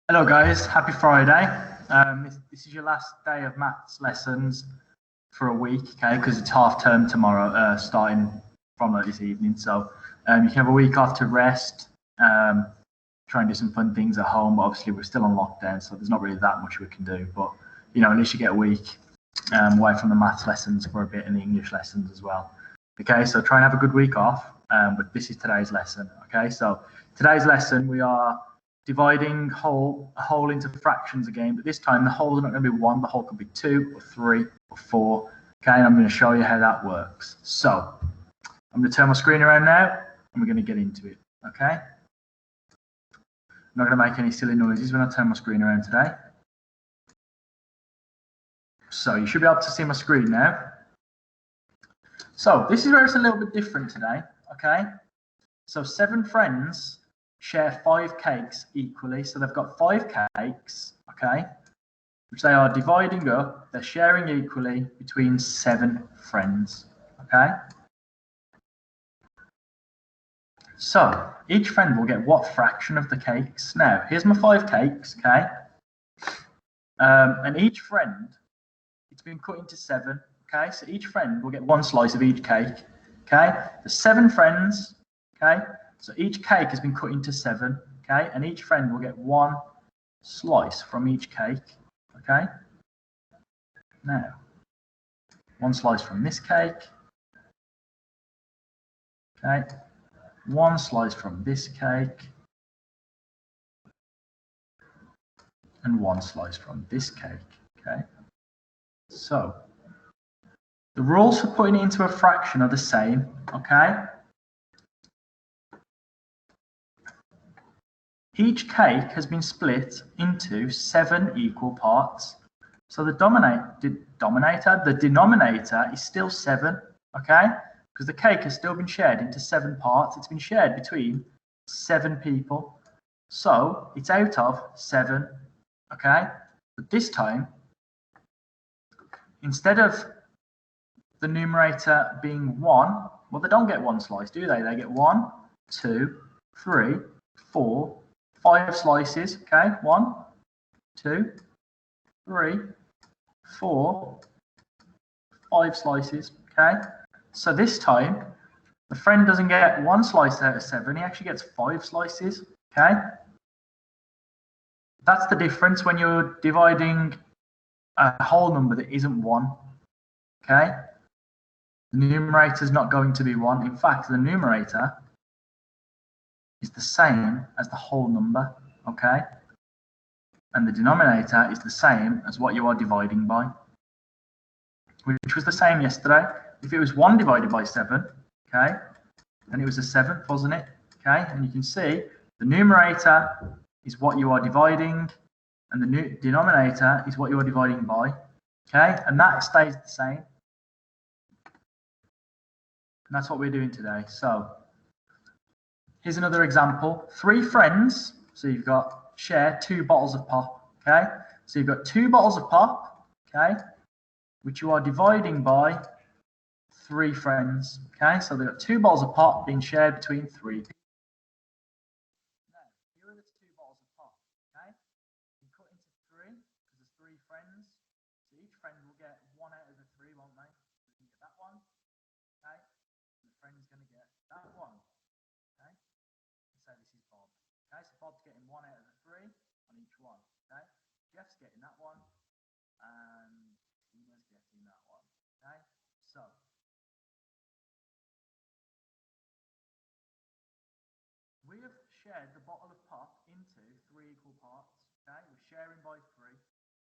Hello guys, happy Friday. This is your last day of maths lessons for a week, okay, because it's half term tomorrow, starting from this evening. So you can have a week off to rest, try and do some fun things at home, but obviously we're still on lockdown, so there's not really that much we can do. But, at least you get a week away from the maths lessons for a bit and the English lessons as well. Okay, so try and have a good week off, but this is today's lesson, okay? So today's lesson, we are dividing a whole into fractions again, but this time the whole is not going to be one, the whole could be 2 or 3 or 4. Okay, and I'm going to show you how that works. So I'm going to turn my screen around now and we're going to get into it. Okay, I'm not going to make any silly noises when I turn my screen around today. So you should be able to see my screen now. So this is where it's a little bit different today. Okay, so 7 friends share 5 cakes equally. So they've got 5 cakes, okay, which they are dividing up. They're sharing equally between 7 friends, okay? So each friend will get what fraction of the cakes? Now, here's my 5 cakes, okay? And each friend, it's been cut into 7, okay? So each friend will get 1 slice of each cake, okay? There's 7 friends, okay? So each cake has been cut into 7, okay? And each friend will get 1 slice from each cake, okay? Now, 1 slice from this cake, okay? 1 slice from this cake, and 1 slice from this cake, okay? So, the rules for putting it into a fraction are the same, okay? Each cake has been split into 7 equal parts. So the denominator is still 7, okay? Because the cake has still been shared into 7 parts. It's been shared between 7 people. So it's out of 7, okay? But this time, instead of the numerator being 1, well, they don't get 1 slice, do they? They get 1, 2, 3, 4, 5 slices, okay? 1, 2, 3, 4, 5 slices, okay? So this time, the friend doesn't get 1 slice out of 7, he actually gets 5 slices, okay? That's the difference when you're dividing a whole number that isn't 1, okay? The numerator is not going to be 1. In fact, the numerator is the same as the whole number, okay? And the denominator is the same as what you are dividing by, which was the same yesterday. If it was 1 divided by 7, okay, then it was a 7th, wasn't it? Okay, and you can see the numerator is what you are dividing, and the denominator is what you are dividing by, okay, and that stays the same. And that's what we're doing today. So here's another example. 3 friends, so you've got share 2 bottles of pop, okay? So you've got 2 bottles of pop, okay, which you are dividing by 3 friends, okay? So they've got 2 bottles of pop being shared between 3 people. Now, here are the 2 bottles of pop, okay? You cut into 3 because there's 3 friends. So each friend will get 1 out of the 3, won't they? So you can get that one, okay? And the friend's going to get that one, okay? So this is Bob. Okay, so Bob's getting 1 out of the 3 on each one. Okay, Jeff's getting that one, and Tina's getting that one. Okay, so we have shared the bottle of pop into 3 equal parts. Okay, we're sharing by 3,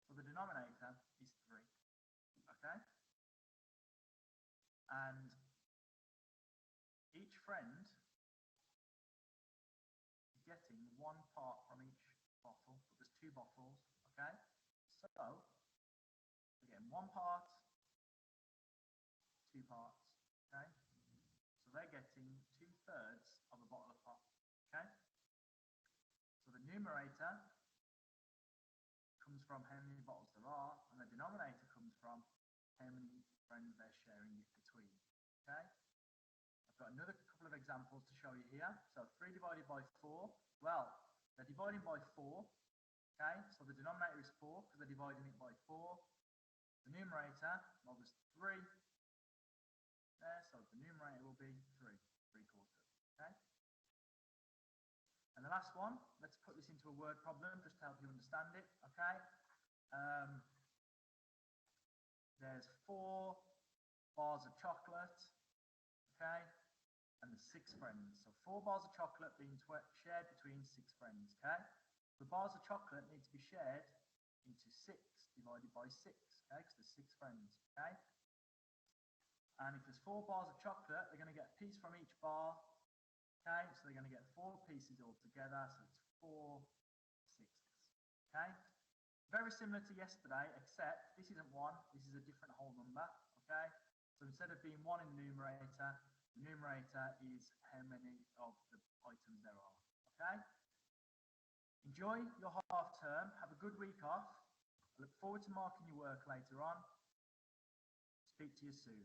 so the denominator is 3. Okay, and each friend getting 1 part from each bottle, but there's 2 bottles, okay? So we're getting 1 part, 2 parts, okay? So they're getting 2/3 of a bottle of pop, okay? So the numerator comes from how many bottles there are, and the denominator comes from how many friends they're sharing it between, okay? I've got another couple of examples to show you here. So 3 divided by 4, well, they're dividing by 4, Okay, so the denominator is 4 because they're dividing it by 4. The numerator, well, there's 3 there, so the numerator will be 3/4. Okay. And the last one, let's put this into a word problem just to help you understand it. Okay. There's 4 bars of chocolate. Okay. And there's 6 friends. So 4 bars of chocolate being shared between 6 friends. Okay. The bars of chocolate need to be shared into 6 divided by 6. Okay, because there's 6 friends. Okay. And if there's 4 bars of chocolate, they're going to get a piece from each bar. Okay, so they're going to get 4 pieces altogether. So it's 4 sixths. Okay. Very similar to yesterday, except this isn't 1. This is a different whole number. Okay. So instead of being 1 in the numerator is how many of the items there are. Okay. Enjoy your half term. Have a good week off. I look forward to marking your work later on. Speak to you soon.